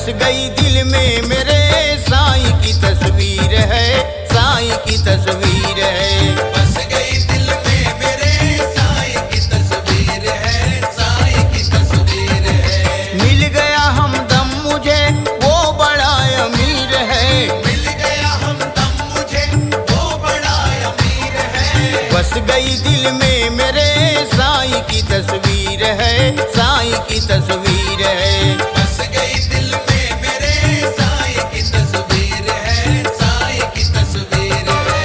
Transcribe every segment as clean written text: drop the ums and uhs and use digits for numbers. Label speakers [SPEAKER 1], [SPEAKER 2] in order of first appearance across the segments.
[SPEAKER 1] बस गई दिल में मेरे साईं की तस्वीर है, साईं की तस्वीर है।
[SPEAKER 2] बस गई दिल में मेरे साईं की तस्वीर है, साईं की तस्वीर है।
[SPEAKER 1] मिल गया हमदम मुझे वो बड़ा अमीर है,
[SPEAKER 2] मिल गया हमदम मुझे वो बड़ा अमीर है।
[SPEAKER 1] बस गई दिल में मेरे साईं की तस्वीर है, साईं की तस्वीर है।
[SPEAKER 2] बस गई दिल में मेरे साईं की तस्वीर है, साईं की तस्वीर है।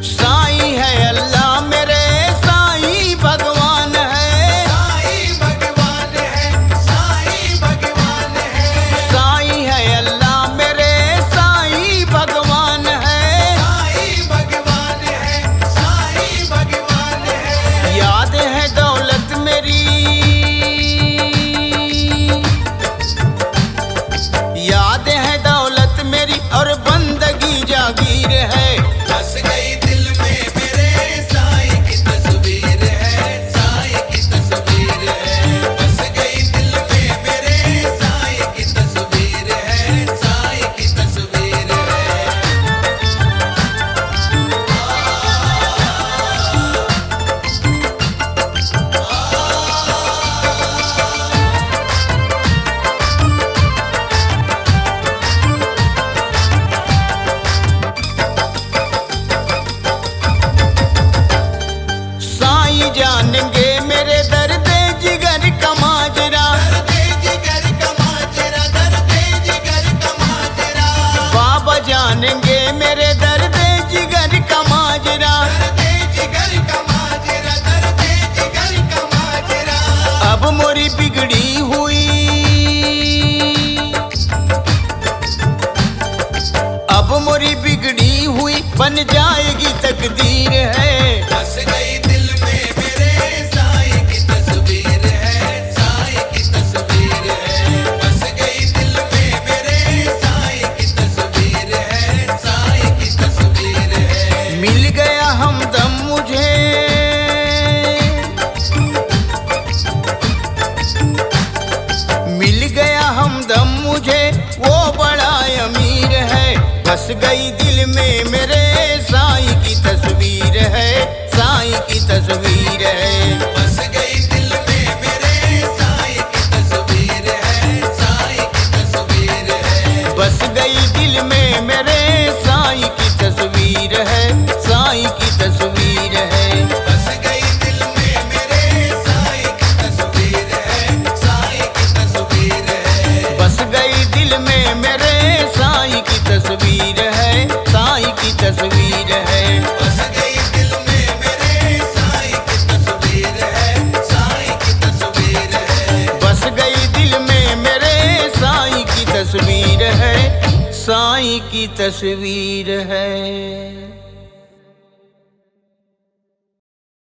[SPEAKER 1] साईं है अल्लाह मेरे साईं भगवान है,
[SPEAKER 2] साईं भगवान है, साईं भगवान है।
[SPEAKER 1] साईं है अल्लाह मेरे साईं भगवान है।
[SPEAKER 2] साईं भगवान है, साईं भगवान है।
[SPEAKER 1] याद है दौलत मेरी, याद है दौलत मेरी और बंदगी जागीर है।
[SPEAKER 2] बस गई दिल में मेरे साईं की तस्वीर है, साईं की तस्वीर है। बस गई दिल में मेरे साईं की तस्वीर है, साईं की तस्वीर है।
[SPEAKER 1] साईं जानेंगे मेरे दर्द जिगर का माजरा,
[SPEAKER 2] दर्दे जिगर का माजरा, दर्दे जिगर का माजरा।
[SPEAKER 1] बाबा जानेंगे मेरे दर्द जिगर का माजरा।
[SPEAKER 2] दर्दे जिगर का माजरा, दर्दे जिगर का माजरा।
[SPEAKER 1] अब मोरी बिगड़ी हुई, अब मोरी बिगड़ी हुई बन जाएगी तकदीर है।
[SPEAKER 2] बस गई दिल में मेरे साईं की तस्वीर है, साईं की तस्वीर है। बस गई दिल में मेरे साईं की तस्वीर है, साईं की तस्वीर है।
[SPEAKER 1] मिल गया हमदम मुझे, मिल गया हमदम मुझे वो बड़ा अमीर है। बस गई दिल में मेरे साईं की तस्वीर है, साईं की तस्वीर है।
[SPEAKER 2] बस गई दिल में मेरे साईं की तस्वीर है, साईं की तस्वीर है।
[SPEAKER 1] बस गई दिल में मेरे साईं की तस्वीर है, साईं की तस्वीर है।
[SPEAKER 2] बस गई दिल में मेरे साईं की तस्वीर है, साईं की तस्वीर है।
[SPEAKER 1] बस गई दिल में मेरे साईं की तस्वीर है, साईं की तस्वीर है।
[SPEAKER 2] बस गई दिल में मेरे साईं की तस्वीर है, साईं की तस्वीर है।
[SPEAKER 1] बस गई दिल में मेरे साईं की तस्वीर है, साईं की तस्वीर है।